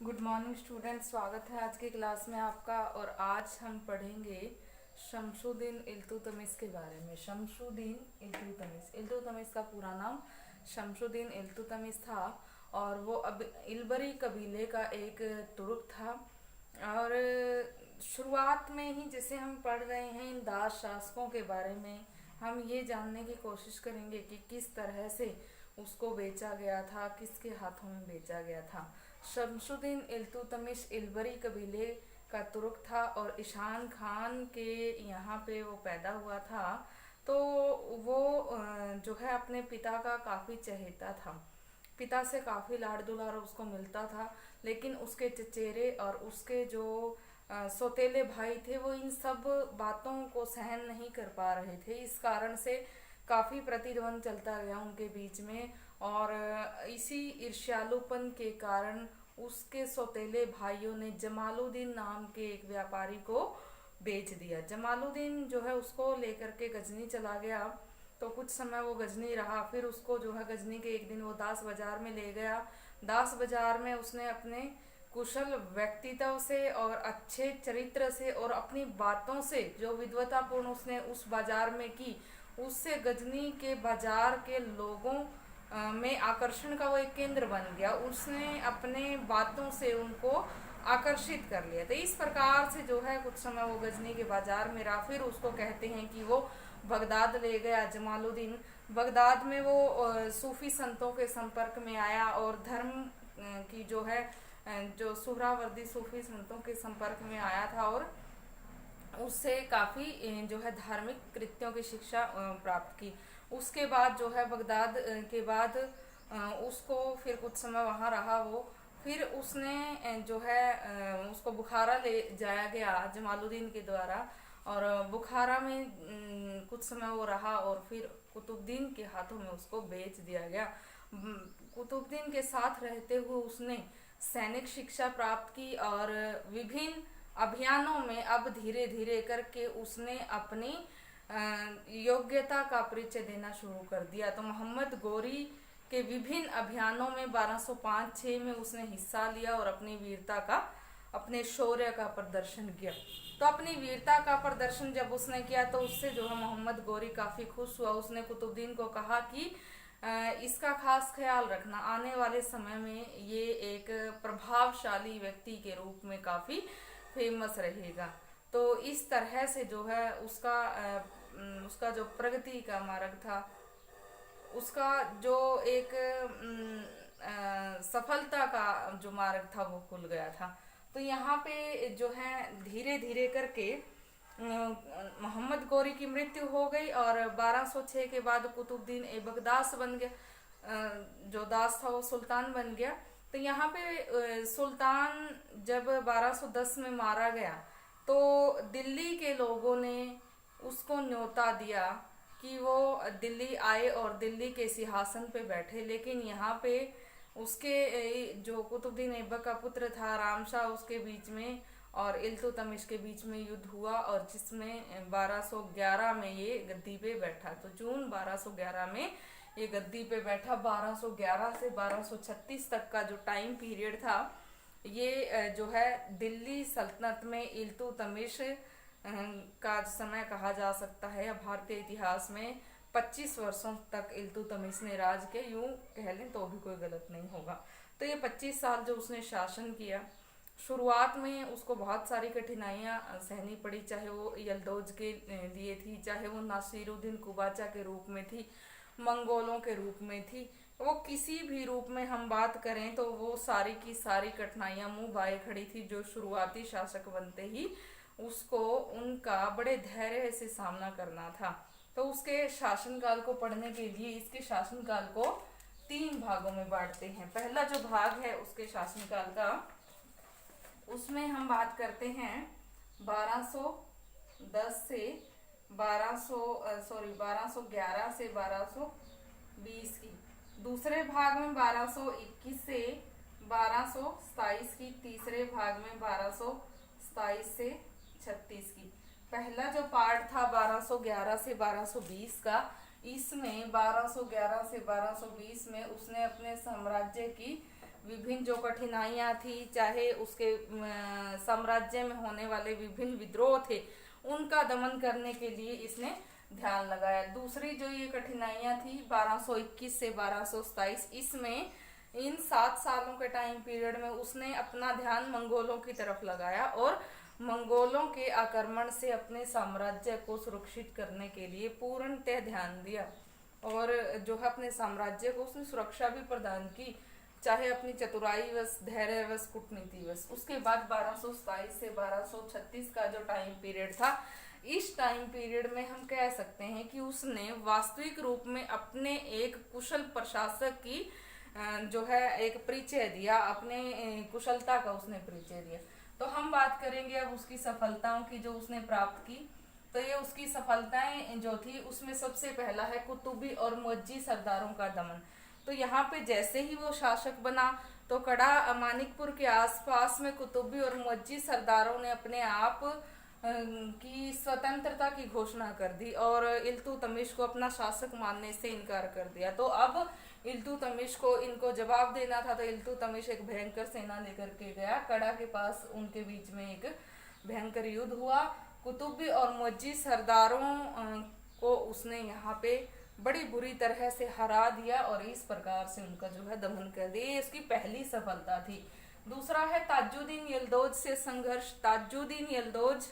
Good morning student, स्वागत है आज की क्लास में आपका। और आज हम पढ़ेंगे शमशुद्दीन इल्तुतमिश के बारे में। शमशुद्दीन इल्तुतमिश, इल्तुतमिश का पूरा नाम शमशुद्दीन इल्तुतमिश था और वो अब इलबरी कबीले का एक तुर्क था। और शुरुआत में ही जैसे हम पढ़ रहे हैं इन दास शासकों के बारे में, हम ये जानने की कोशिश करेंगे कि किस तरह से उसको बेचा गया था, किसके हाथों में बेचा गया था। शमशुद्दीन इल्तुतमिश इलबरी कबीले का तुर्क था और ईशान खान के यहाँ पे वो पैदा हुआ था। तो वो जो है अपने पिता का काफ़ी चहेता था, पिता से काफ़ी लाड़ दुलार उसको मिलता था। लेकिन उसके चचेरे और उसके जो सौतेले भाई थे वो इन सब बातों को सहन नहीं कर पा रहे थे। इस कारण से काफ़ी प्रतिद्वंद चलता गया उनके बीच में। और इसी ईर्ष्यालुपन के कारण उसके सौतेले भाइयों ने जमालुद्दीन नाम के एक व्यापारी को बेच दिया। जमालुद्दीन जो है उसको लेकर के गजनी चला गया। तो कुछ समय वो गजनी रहा, फिर उसको जो है गजनी के एक दिन वो दास बाजार में ले गया। दास बाजार में उसने अपने कुशल व्यक्तित्व से और अच्छे चरित्र से और अपनी बातों से जो विद्वतापूर्ण उसने उस बाजार में की, उससे गजनी के बाजार के लोगों में आकर्षण का वो एक केंद्र बन गया। उसने अपने बातों से उनको आकर्षित कर लिया। तो इस प्रकार से जो है कुछ समय वो गजनी के बाजार में रहा। फिर उसको कहते हैं कि वो बगदाद ले गया जमालुद्दीन। बगदाद में वो सूफी संतों के संपर्क में आया और धर्म की जो है जो सुहरावर्दी सूफी संतों के संपर्क में आया था और उससे काफ़ी जो है धार्मिक कृत्यों की शिक्षा प्राप्त की। उसके बाद जो है बगदाद के बाद उसको फिर कुछ समय वहाँ रहा वो। फिर उसने जो है उसको बुखारा ले जाया गया जमालुद्दीन के द्वारा और बुखारा में कुछ समय वो रहा और फिर कुतुबुद्दीन के हाथों में उसको बेच दिया गया। कुतुबुद्दीन के साथ रहते हुए उसने सैनिक शिक्षा प्राप्त की और विभिन्न अभियानों में अब धीरे धीरे करके उसने अपनी योग्यता का परिचय देना शुरू कर दिया। तो मोहम्मद गोरी के विभिन्न अभियानों में 1205-6 में उसने हिस्सा लिया और अपनी वीरता का, अपने शौर्य का प्रदर्शन किया। तो अपनी वीरता का प्रदर्शन जब उसने किया तो उससे जो है मोहम्मद गोरी काफ़ी खुश हुआ। उसने कुतुबुद्दीन को कहा कि इसका खास ख्याल रखना, आने वाले समय में ये एक प्रभावशाली व्यक्ति के रूप में काफ़ी फेमस रहेगा। तो इस तरह से जो है उसका जो प्रगति का मार्ग था, उसका जो एक सफलता का जो मार्ग था वो खुल गया था। तो यहाँ पे जो है धीरे धीरे करके मोहम्मद गोरी की मृत्यु हो गई और 1206 के बाद कुतुबुद्दीन बगदास बन गया। जो दास था वो सुल्तान बन गया। तो यहाँ पे सुल्तान जब 1210 में मारा गया तो दिल्ली के लोगों ने उसको न्योता दिया कि वो दिल्ली आए और दिल्ली के सिंहासन पे बैठे। लेकिन यहाँ पे उसके जो कुतुबुद्दीन ऐबक का पुत्र था रामशाह, उसके बीच में और इल्तुतमिश के बीच में युद्ध हुआ और जिसमें 1211 में ये गद्दी पे बैठा। तो जून 1211 में ये गद्दी पे बैठा। 1211 से 1236 तक का जो टाइम पीरियड था, ये जो है दिल्ली सल्तनत में इल्तुतमिश का समय कहा जा सकता है। भारतीय इतिहास में 25 वर्षों तक इल्तुतमिश ने राज किया, यूं कह लें तो भी कोई गलत नहीं होगा। तो ये 25 साल जो उसने शासन किया, शुरुआत में उसको बहुत सारी कठिनाइयां सहनी पड़ी, चाहे वो यलदौज के लिए थी, चाहे वो नासिरुद्दीन कुबाचा के रूप में थी, मंगोलों के रूप में थी। वो किसी भी रूप में हम बात करें तो वो सारी की सारी कठिनाइयां मुंह बाए खड़ी थी। जो शुरुआती शासक बनते ही उसको उनका बड़े धैर्य से सामना करना था। तो उसके शासनकाल को पढ़ने के लिए इसके शासनकाल को 3 भागों में बांटते हैं। पहला जो भाग है उसके शासनकाल का, उसमें हम बात करते हैं 1210 से 1211 से 1220 की। दूसरे भाग में 1221 से 1227 की। तीसरे भाग में 1227 से 36 की। पहला जो पार्ट था 1211 से 1220 का, इसमें 1211 से 1220 में उसने अपने साम्राज्य की विभिन्न जो कठिनाइयाँ थी, चाहे उसके साम्राज्य में होने वाले विभिन्न विद्रोह थे, उनका दमन करने के लिए इसने ध्यान लगाया। दूसरी जो ये कठिनाइयाँ थी 1221 से 1227, इसमें इन 7 सालों के टाइम पीरियड में उसने अपना ध्यान मंगोलों की तरफ लगाया और मंगोलों के आक्रमण से अपने साम्राज्य को सुरक्षित करने के लिए पूर्णतः ध्यान दिया और जो है अपने साम्राज्य को उसने सुरक्षा भी प्रदान की, चाहे अपनी चतुराई वश, धैर्य वश, कूटनीति वश। उसके बाद 1227 से 1236 का जो टाइम पीरियड था, इस टाइम पीरियड में हम कह सकते हैं कि उसने वास्तविक रूप में अपने एक कुशल प्रशासक की जो है एक परिचय दिया, अपने कुशलता का उसने परिचय दिया। तो हम बात करेंगे अब उसकी सफलताओं की जो उसने प्राप्त की। तो ये उसकी सफलताएं जो थी, उसमें सबसे पहला है कुतुबी और मुअज्जी सरदारों का दमन। तो यहाँ पे जैसे ही वो शासक बना तो कड़ा मानिकपुर के आसपास में कुतुबी और मुअज्जी सरदारों ने अपने आप की स्वतंत्रता की घोषणा कर दी और इल्तुतमिश को अपना शासक मानने से इनकार कर दिया। तो अब इल्तुतमिश को इनको जवाब देना था, तो इल्तुतमिश एक भयंकर सेना लेकर के गया कड़ा के पास। उनके बीच में एक भयंकर युद्ध हुआ। कुतुबी और मुअज्जी सरदारों को उसने यहाँ पे बड़ी बुरी तरह से हरा दिया और इस प्रकार से उनका जो है दमन कर दिया। ये उसकी पहली सफलता थी। दूसरा है ताजुद्दीन यल्दौज से संघर्ष। ताजुद्दीन यल्दौज,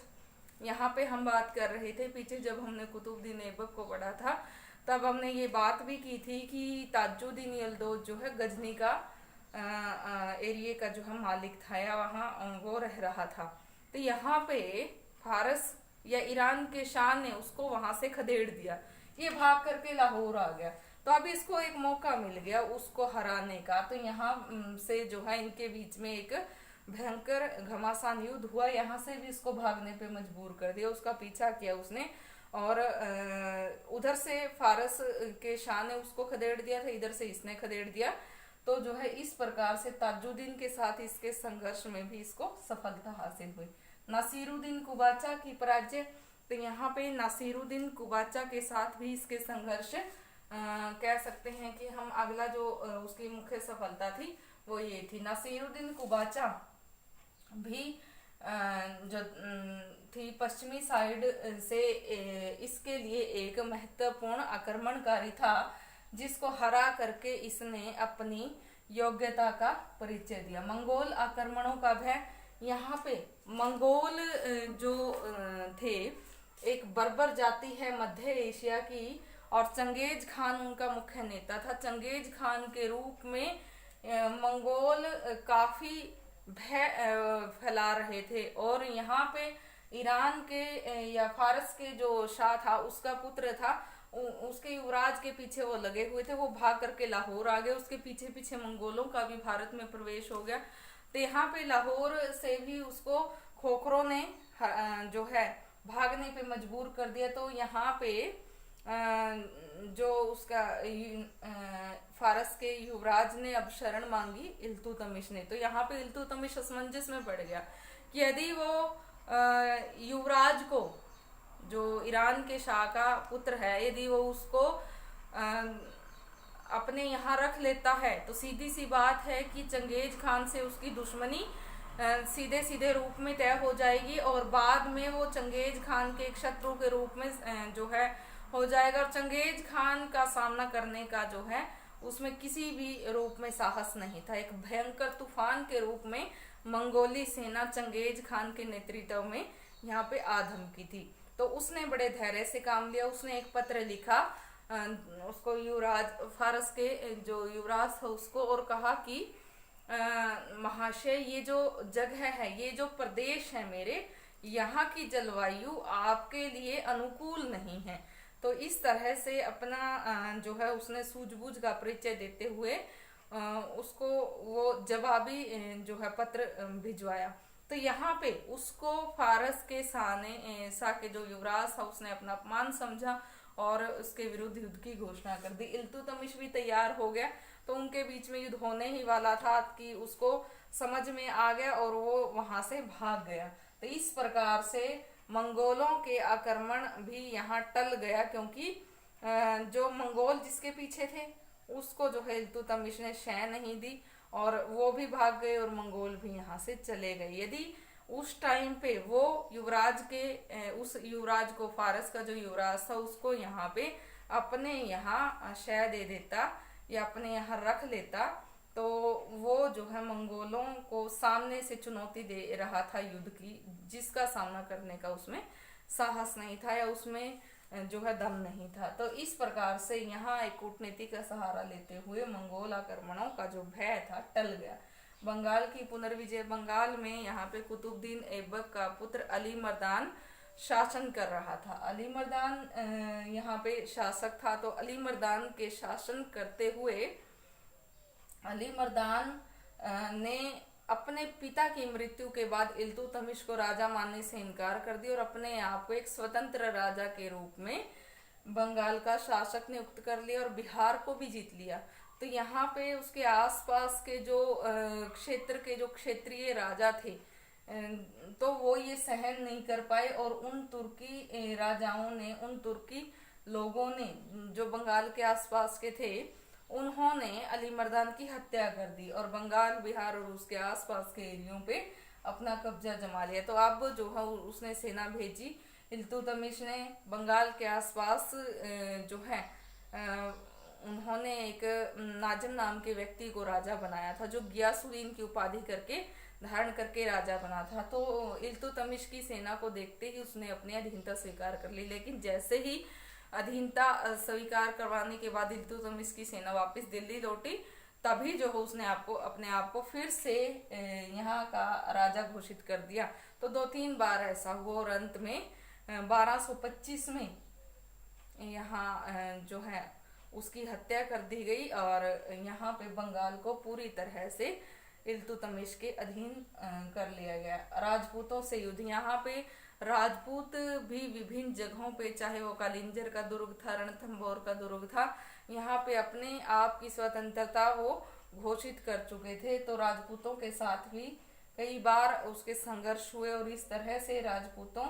यहाँ पे हम बात कर रहे थे पीछे जब हमने कुतुबुद्दीन ऐबक को पढ़ा था, तब हमने ये बात भी की थी कि ताजुद्दीन यल्दौज जो है गजनी का एरिया का जो है मालिक था या वहाँ वो रह रहा था। तो यहाँ पे फारस या ईरान के शाह ने उसको वहां से खदेड़ दिया, ये भाग करके लाहौर आ गया। तो अब इसको एक मौका मिल गया उसको हराने का। तो यहाँ से जो है इनके बीच में एक भयंकर घमासान युद्ध हुआ। यहाँ से भी इसको भागने पे मजबूर कर दिया, उसका पीछा किया उसने और उधर से फारस के शाह ने उसको खदेड़ दिया था, इधर से इसने खदेड़ दिया। तो जो है इस प्रकार से ताजुद्दीन के साथ इसके संघर्ष में भी इसको सफलता हासिल हुई। नासिरुद्दीन कुबाचा की पराजय। तो यहाँ पे नासिरुद्दीन कुबाचा के साथ भी इसके संघर्ष कह सकते हैं कि हम अगला जो उसकी मुख्य सफलता थी वो ये थी। नासिरुद्दीन कुबाचा भी जो थी पश्चिमी साइड से इसके लिए एक महत्वपूर्ण आक्रमणकारी था, जिसको हरा करके इसने अपनी योग्यता का परिचय दिया। मंगोल आक्रमणों का भय। यहाँ पे मंगोल जो थे एक बर्बर जाति है मध्य एशिया की और चंगेज खान उनका मुख्य नेता था। चंगेज खान के रूप में मंगोल काफी भय फैला रहे थे और यहाँ पे ईरान के या फारस के जो शाह था उसका पुत्र था, उसके युवराज के पीछे वो लगे हुए थे। वो भाग करके लाहौर आ गए, उसके पीछे पीछे मंगोलों का भी भारत में प्रवेश हो गया। तो यहाँ पे लाहौर से भी उसको खोखरों ने जो है भागने पे मजबूर कर दिया। तो यहाँ पे जो उसका फारस के युवराज ने अब शरण मांगी इल्तुतमिश ने। तो यहाँ पे इल्तुतमिश असमंजस में पड़ गया कि यदि वो युवराज को, जो ईरान के शाह का पुत्र है, यदि वो उसको अपने यहाँ रख लेता है तो सीधी सी बात है कि चंगेज खान से उसकी दुश्मनी सीधे सीधे रूप में तय हो जाएगी और बाद में वो चंगेज खान के एक शत्रु के रूप में जो है हो जाएगा। और चंगेज खान का सामना करने का जो है उसमें किसी भी रूप में साहस नहीं था। एक भयंकर तूफान के रूप में मंगोली सेना चंगेज खान के नेतृत्व में यहाँ पे आ धमकी थी। तो उसने बड़े धैर्य से काम लिया। उसने एक पत्र लिखा उसको युवराज, फारस के जो युवराज था उसको, और कहा कि महाशय, ये जो जगह है, ये जो प्रदेश है मेरे, यहाँ की जलवायु आपके लिए अनुकूल नहीं है। तो इस तरह से अपना जो है उसने सूझबूझ का परिचय देते हुए उसको वो जवाबी जो है पत्र भिजवाया। तो यहाँ पे उसको फारस के शाह के जो युवराज था उसने अपना अपमान समझा और उसके विरुद्ध युद्ध की घोषणा कर दी। इल्तुतमिश भी तैयार हो गया। तो उनके बीच में युद्ध होने ही वाला था कि उसको समझ में आ गया और वो वहां से भाग गया। तो इस प्रकार से मंगोलों के आक्रमण भी यहाँ टल गया, क्योंकि जो मंगोल जिसके पीछे थे उसको जो है इल्तुतमिश ने शह नहीं दी और वो भी भाग गए और मंगोल भी यहाँ से चले गए। यदि उस टाइम पे वो युवराज के उस युवराज को, फारस का जो युवराज था, उसको यहाँ पे अपने यहाँ शह दे देता या अपने यहाँ रख लेता, तो वो जो है मंगोलों को सामने से चुनौती दे रहा था युद्ध की, जिसका सामना करने का उसमें साहस नहीं था या उसमें जो है दम नहीं था। तो इस प्रकार से यहाँ एक कूटनीति का सहारा लेते हुए मंगोल आक्रमणों का जो भय था टल गया। बंगाल की पुनर्विजय। बंगाल में यहाँ पे कुतुबुद्दीन ऐबक का पुत्र अली मर्दान शासन कर रहा था। अली मर्दान यहाँ पे शासक था। तो अली मर्दान के शासन करते हुए अली मर्दान ने अपने पिता की मृत्यु के बाद इल्तुतमिश को राजा मानने से इनकार कर दिया और अपने आप को एक स्वतंत्र राजा के रूप में बंगाल का शासक नियुक्त कर लिया और बिहार को भी जीत लिया। तो यहाँ पे उसके आसपास के जो क्षेत्र के जो क्षेत्रीय राजा थे, तो वो ये सहन नहीं कर पाए और उन तुर्की राजाओं ने, उन तुर्की लोगों ने जो बंगाल के आसपास के थे, उन्होंने अली मर्दान की हत्या कर दी और बंगाल, बिहार और उसके आसपास के एरियो पे अपना कब्जा जमा लिया। तो अब जो है उसने सेना भेजी। इल्तुतमिश ने बंगाल के आसपास जो है उन्होंने एक नाजिम नाम के व्यक्ति को राजा बनाया था, जो गियासुद्दीन की उपाधि करके धारण करके राजा बना था। तो इल्तुतमिश की सेना को देखते ही उसने अपनी अधीनता स्वीकार कर ली, लेकिन जैसे ही अधीनता स्वीकार करवाने के बाद इल्तुतमिश की सेना वापस दिल्ली लौटी, तभी जो है उसने अपने आप को फिर से यहाँ का राजा घोषित कर दिया। तो 2-3 बार ऐसा हुआ और अंत में 1225 में यहाँ जो है उसकी हत्या कर दी गई और यहाँ पे बंगाल को पूरी तरह से इल्तुतमिश के अधीन कर लिया गया। राजपूतों से युद्ध। यहाँ पे राजपूत भी विभिन्न जगहों पे, चाहे वो कालिंजर का दुर्ग था, रणथंभौर का दुर्ग था, यहाँ पे अपने आप की स्वतंत्रता वो घोषित कर चुके थे। तो राजपूतों के साथ भी कई बार उसके संघर्ष हुए और इस तरह से राजपूतों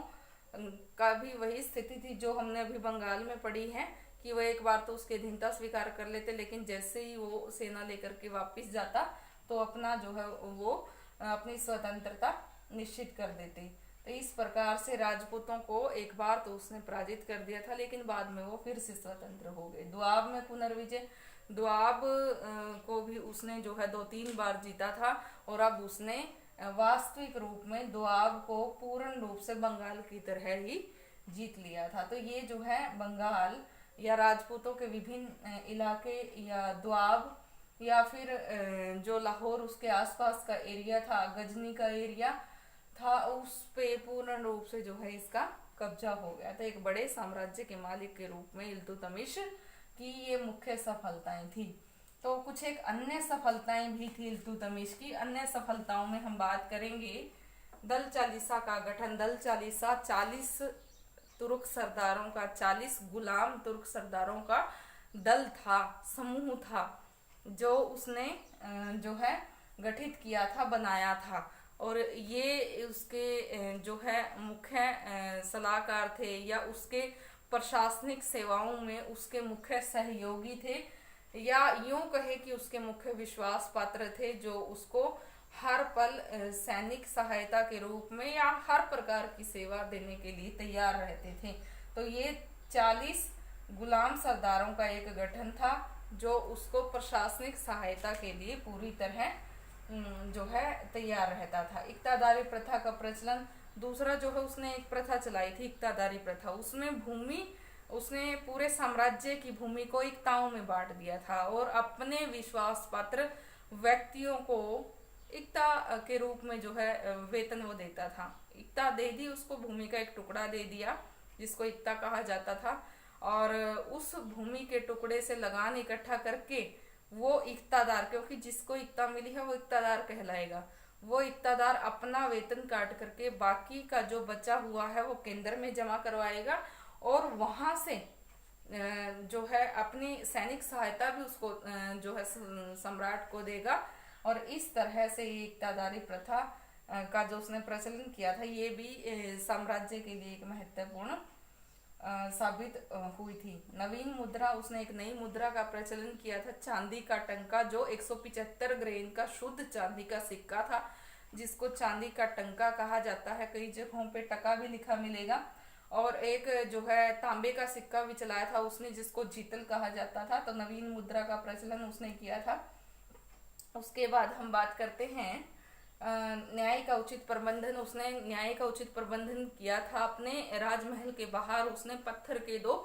का भी वही स्थिति थी जो हमने अभी बंगाल में पढ़ी है कि वह एक बार तो उसकी अधीनता स्वीकार कर लेते, लेकिन जैसे ही वो सेना लेकर के वापस जाता तो अपना जो है वो अपनी स्वतंत्रता निश्चित कर देते। तो इस प्रकार से राजपूतों को एक बार तो उसने पराजित कर दिया था, लेकिन बाद में वो फिर से स्वतंत्र हो गए। दोआब में पुनर्विजय। दोआब को भी उसने जो है 2-3 बार जीता था और अब उसने वास्तविक रूप में दोआब को पूर्ण रूप से बंगाल की तरह ही जीत लिया था। तो ये जो है बंगाल या राजपूतों के विभिन्न इलाके या दोआब या फिर जो लाहौर उसके आसपास का एरिया था, गजनी का एरिया था, उस पे पूर्ण रूप से जो है इसका कब्जा हो गया था। एक बड़े साम्राज्य के मालिक के रूप में इल्तुतमिश की ये मुख्य सफलताएं थी। तो कुछ एक अन्य सफलताएं भी थी इल्तुतमिश की। अन्य सफलताओं में हम बात करेंगे दल चालीसा का गठन। दल चालीसा 40 तुर्क सरदारों का, 40 गुलाम तुर्क सरदारों का दल था, समूह था, जो उसने जो है गठित किया था, बनाया था। और ये उसके जो है मुख्य सलाहकार थे या उसके प्रशासनिक सेवाओं में उसके मुख्य सहयोगी थे, या यूं कहे कि उसके मुख्य विश्वास पात्र थे, जो उसको हर पल सैनिक सहायता के रूप में या हर प्रकार की सेवा देने के लिए तैयार रहते थे। तो ये 40 गुलाम सरदारों का एक गठन था जो उसको प्रशासनिक सहायता के लिए पूरी तरह जो है तैयार रहता था। इक्तादारी प्रथा का प्रचलन। दूसरा जो है उसने एक प्रथा चलाई थी, इक्तादारी प्रथा। उसने पूरे साम्राज्य की भूमि को इक्ताओं में बांट दिया था और अपने विश्वास पात्र व्यक्तियों को इक्ता के रूप में जो है वेतन वो देता था। इक्ता दे दी उसको, भूमि का एक टुकड़ा दे दिया जिसको इक्ता कहा जाता था, और उस भूमि के टुकड़े से लगान इकट्ठा करके वो इक्तादार, क्योंकि जिसको इक्ता मिली है वो इक्तादार कहलाएगा, वो इक्तादार अपना वेतन काट करके बाकी का जो बचा हुआ है वो केंद्र में जमा करवाएगा और वहां से जो है अपनी सैनिक सहायता भी उसको जो है सम्राट को देगा। और इस तरह से ये इक्तादारी प्रथा का जो उसने प्रचलन किया था, ये भी साम्राज्य के लिए एक महत्वपूर्ण साबित हुई थी। नवीन मुद्रा, उसने एक नई मुद्रा का प्रचलन किया था, चांदी का टंका, जो 175 ग्रेन का शुद्ध चांदी का सिक्का था, जिसको चांदी का टंका कहा जाता है। कई जगहों पे टका भी लिखा मिलेगा। और एक जो है तांबे का सिक्का भी चलाया था उसने, जिसको जीतल कहा जाता था। तो नवीन मुद्रा का प्रचलन उसने किया था। उसके बाद हम बात करते हैं न्याय का उचित प्रबंधन। उसने न्याय का उचित प्रबंधन किया था। अपने राजमहल के बाहर उसने पत्थर के 2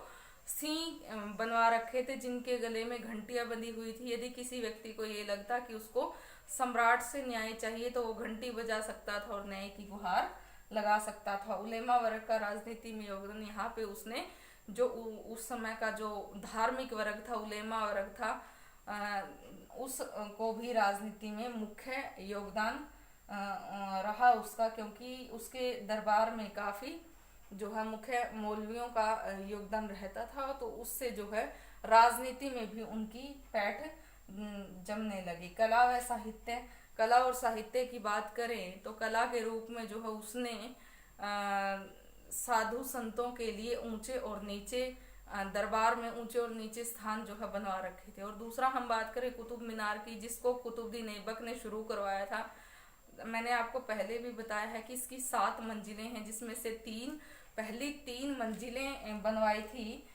सिंह बनवा रखे थे, जिनके गले में घंटियां बंधी हुई थी। यदि किसी व्यक्ति को ये लगता कि उसको सम्राट से न्याय चाहिए तो वो घंटी बजा सकता था और न्याय की गुहार लगा सकता था। उलेमा वर्ग का राजनीति में योगदान, यहाँ पे उसने जो उस समय का जो धार्मिक वर्ग था, उलेमा वर्ग था, उस को भी राजनीति में मुख्य योगदान रहा उसका, क्योंकि उसके दरबार में काफी जो है मुख्य मौलवियों का योगदान रहता था। तो उससे जो है राजनीति में भी उनकी पैठ जमने लगी। कला व साहित्य, कला और साहित्य की बात करें तो कला के रूप में जो है उसने साधु संतों के लिए ऊंचे और नीचे दरबार में ऊंचे और नीचे स्थान जो है बनवा रखे थे। और दूसरा हम बात करें कुतुब मीनार की, जिसको कुतुबुद्दीन ऐबक ने शुरू करवाया था। मैंने आपको पहले भी बताया है कि इसकी 7 मंजिलें हैं, जिसमें से पहली 3 मंजिलें बनवाई थी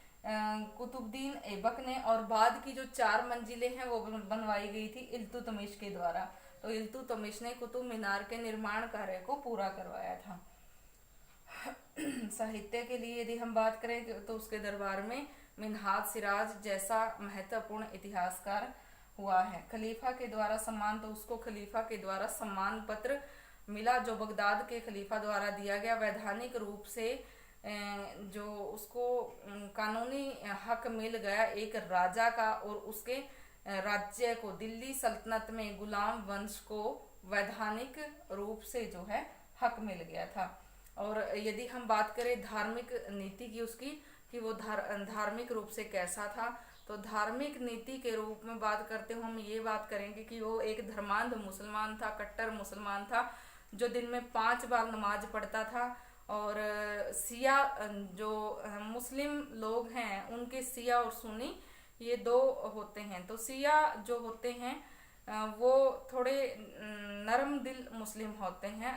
कुतुबुद्दीन ऐबक ने, और बाद की जो 4 मंजिलें हैं वो बनवाई गई थी इल्तुतमिश के द्वारा। तो इल्तुतमिश ने कुतुब मीनार के निर्माण कार्य को पूरा करवाया था। साहित्य के लिए यदि हम बात करें तो उसके दरबार में मिन्हाज सिराज जैसा महत्वपूर्ण इतिहासकार हुआ है। खलीफा के द्वारा सम्मान, तो उसको खलीफा के द्वारा सम्मान पत्र मिला, जो बगदाद के खलीफा द्वारा दिया गया। वैधानिक रूप से जो उसको कानूनी हक मिल गया एक राजा का, और उसके राज्य को, दिल्ली सल्तनत में गुलाम वंश को वैधानिक रूप से जो है हक मिल गया था। और यदि हम बात करें धार्मिक नीति की उसकी, कि वो धार्मिक रूप से कैसा था, तो धार्मिक नीति के रूप में बात करते हुए हम ये बात करेंगे कि वो एक धर्मांध मुसलमान था, कट्टर मुसलमान था, जो दिन में 5 बार नमाज पढ़ता था। और सिया जो मुस्लिम लोग हैं उनके सिया और सुन्नी ये 2 होते हैं। तो सिया जो होते हैं वो थोड़े नरम दिल मुस्लिम होते हैं,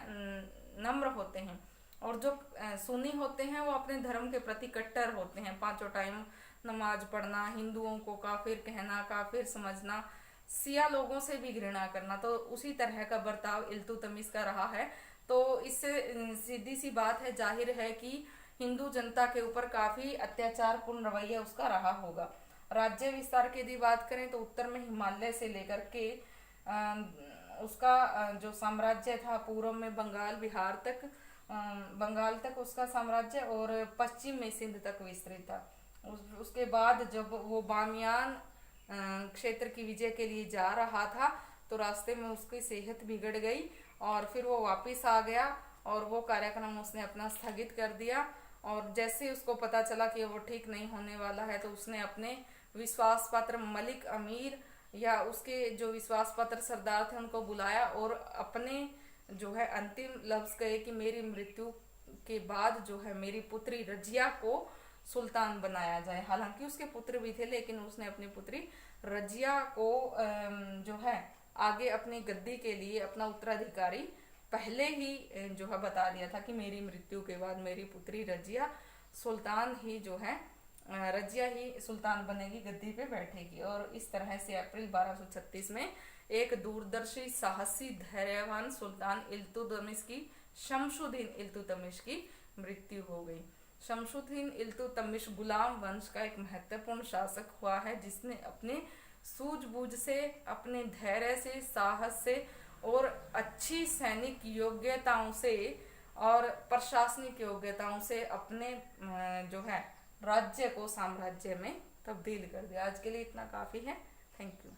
नम्र होते हैं। और जो सुन्नी होते हैं वो अपने धर्म के प्रति कट्टर होते हैं। 5 टाइम नमाज पढ़ना, हिंदुओं को काफिर कहना, काफिर समझना, सिया लोगों से भी घृणा करना। तो उसी तरह का बर्ताव इल्तुतमिश का रहा है। तो इससे सीधी सी बात है, जाहिर है कि हिंदू जनता के ऊपर काफी अत्याचारपूर्ण रवैया उसका रहा होगा। राज्य विस्तार की यदि बात करें तो उत्तर में हिमालय से लेकर के उसका जो साम्राज्य था, पूर्व में बंगाल तक उसका साम्राज्य, और पश्चिम में सिंध तक विस्तृत था। उसके बाद जब वो बामियान क्षेत्र की विजय के लिए जा रहा था तो रास्ते में उसकी सेहत बिगड़ गई, और फिर वो वापस आ गया, और वो कार्यक्रम उसने अपना स्थगित कर दिया। और जैसे उसको पता चला कि वो ठीक नहीं होने वाला है, तो उसने अपने विश्वास पात्र मलिक अमीर या उसके जो विश्वास पात्र सरदार थे उनको बुलाया, और अपने जो है अंतिम लफ्ज कहे कि मेरी मृत्यु के बाद जो है मेरी पुत्री रजिया को सुल्तान बनाया जाए। हालांकि उसके पुत्र भी थे, लेकिन उसने अपनी पुत्री रजिया को जो है आगे अपनी गद्दी के लिए अपना उत्तराधिकारी पहले ही जो है बता दिया था कि मेरी मृत्यु के बाद मेरी पुत्री रजिया सुल्तान ही जो है रजिया ही सुल्तान बनेगी, गद्दी पे बैठेगी। और इस तरह से अप्रैल 1236 में एक दूरदर्शी, साहसी, धैर्यवान सुल्तान इल्तुतमिश की, शमशुद्दीन इल्तुतमिश की मृत्यु हो गई। शमशुद्दीन इल्तुतमिश गुलाम वंश का एक महत्वपूर्ण शासक हुआ है, जिसने अपने सूझबूझ से, अपने धैर्य से, साहस से और अच्छी सैनिक योग्यताओं से और प्रशासनिक योग्यताओं से अपने जो है राज्य को साम्राज्य में तब्दील कर दिया। आज के लिए इतना काफी है। Thank you.